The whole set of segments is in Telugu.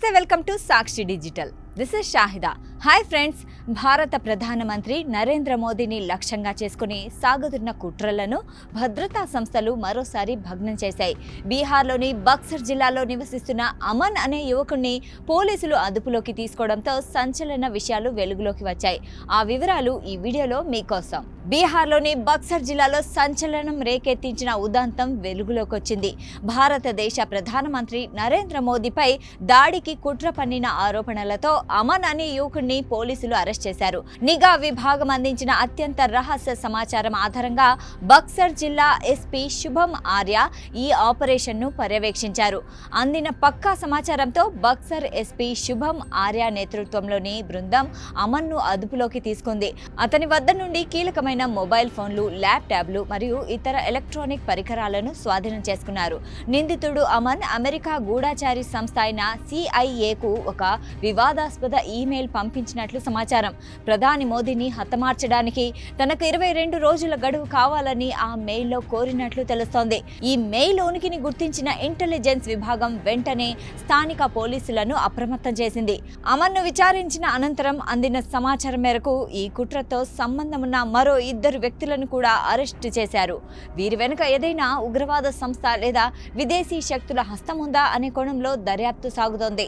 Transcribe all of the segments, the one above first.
నమస్తే, welcome to Sakshi digital. This is Shahida. Hi friends, భారత ప్రధానమంత్రి నరేంద్ర మోదీని లక్ష్యంగా చేసుకుని సాగుతున్న కుట్రలను భద్రతా సంస్థలు మరోసారి భగ్నం చేశాయి. బీహార్లోని బక్సర్ జిల్లాలో నివసిస్తున్న అమన్ అనే యువకుడిని పోలీసులు అదుపులోకి తీసుకోవడంతో సంచలన విషయాలు వెలుగులోకి వచ్చాయి. ఆ వివరాలు ఈ వీడియోలో మీకోసం. బీహార్లోని బక్సర్ జిల్లాలో సంచలనం రేకెత్తించిన ఉదంతం వెలుగులోకి వచ్చింది. భారతదేశ ప్రధానమంత్రి నరేంద్ర మోదీపై దాడికి కుట్ర పన్నిన ఆరోపణలతో అమన్ అనే యువకుడిని పోలీసులు అరెస్ట్ చేశారు. నిఘా విభాగం అందించిన అత్యంత రహస్య సమాచారం ఆధారంగా బక్సర్ జిల్లా ఎస్పీ శుభం ఆర్య ఈ ఆపరేషన్ ను పర్యవేక్షించారు. అందిన పక్కా సమాచారంతో బక్సర్ ఎస్పీ శుభం ఆర్య నేతృత్వంలోని బృందం అమన్ ను అదుపులోకి తీసుకుంది. అతని వద్ద నుండి కీలకమైన మొబైల్ ఫోన్లు, ల్యాప్టాప్లు మరియు ఇతర ఎలక్ట్రానిక్ పరికరాలను స్వాధీనం చేసుకున్నారు. నిందితుడు అమన్ అమెరికా గూఢచారి సంస్థ అయిన సిఐఏకు ఒక వివాదాస్పద ఈమెయిల్ పంపించినట్లు సమాచారం. ప్రధాని మోదీని హతమార్చడానికి తనకు 22 రోజుల గడువు కావాలని ఆ మెయిల్లో కోరినట్లు తెలుస్తోంది. ఈ మెయిల్ ఉనికిని గుర్తించిన ఇంటెలిజెన్స్ విభాగం వెంటనే స్థానిక పోలీసులను అప్రమత్తం చేసింది. అమన్ను విచారించిన అనంతరం అందిన సమాచారం మేరకు ఈ కుట్రతో సంబంధమున్న మరో 2 వ్యక్తులను కూడా అరెస్టు చేశారు. వీరి వెనుక ఏదైనా ఉగ్రవాద సంస్థ లేదా విదేశీ శక్తుల హస్తం ఉందా అనే కోణంలో దర్యాప్తు సాగుతోంది.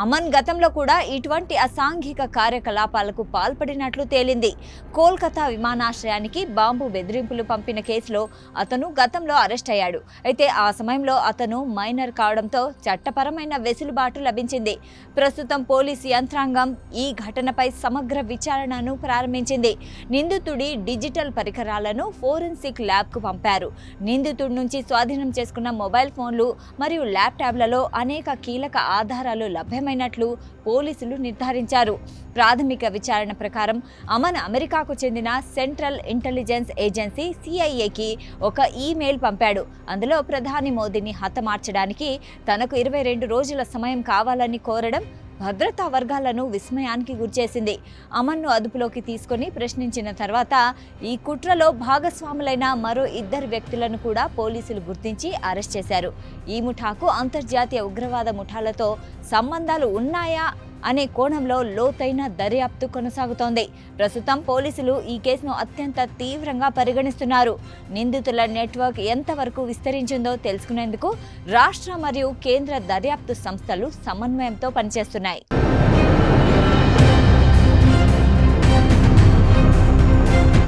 అమన్ గతంలో కూడా ఇటువంటి అసాంఘిక కార్యకలాపాలకు పాల్పడినట్లు తేలింది. కోల్కతా విమానాశ్రయానికి బాంబు బెదిరింపులు పంపిన కేసులో అతను గతంలో అరెస్ట్ అయ్యాడు. అయితే ఆ సమయంలో అతను మైనర్ కావడంతో చట్టపరమైన వెసులుబాటు లభించింది. ప్రస్తుతం పోలీసు యంత్రాంగం ఈ ఘటనపై సమగ్ర విచారణను ప్రారంభించింది. నిందితుడి డిజిటల్ పరికరాలను ఫోరెన్సిక్ ల్యాబ్కు పంపారు. నిందితుడి నుంచి స్వాధీనం చేసుకున్న మొబైల్ ఫోన్లు మరియు ల్యాప్టాప్లలో అనేక కీలక ఆధారాలు లభ్యమైనట్లు పోలీసులు నిర్ధారించారు. ప్రాథమిక విచారణ ప్రకారం అమన్ అమెరికాకు చెందిన సెంట్రల్ ఇంటెలిజెన్స్ ఏజెన్సీ సిఐఏకి ఒక ఈమెయిల్ పంపాడు. అందులో ప్రధాని మోదీని హతమార్చడానికి తనకు 22 రోజుల సమయం కావాలని కోరడం భద్రతా వర్గాలను విస్మయానికి గురిచేసింది. అమన్ను అదుపులోకి తీసుకుని ప్రశ్నించిన తర్వాత ఈ కుట్రలో భాగస్వాములైన మరో 2 వ్యక్తులను కూడా పోలీసులు గుర్తించి అరెస్ట్ చేశారు. ఈ ముఠాకు అంతర్జాతీయ ఉగ్రవాద ముఠాలతో సంబంధాలు ఉన్నాయా అనే కోణంలో లోతైన దర్యాప్తు కొనసాగుతోంది. ప్రస్తుతం పోలీసులు ఈ కేసును అత్యంత తీవ్రంగా పరిగణిస్తున్నారు. నిందితుల నెట్వర్క్ ఎంతవరకు విస్తరించిందో తెలుసుకునేందుకు రాష్ట్ర మరియు కేంద్ర దర్యాప్తు సంస్థలు సమన్వయంతో పనిచేస్తున్నాయి.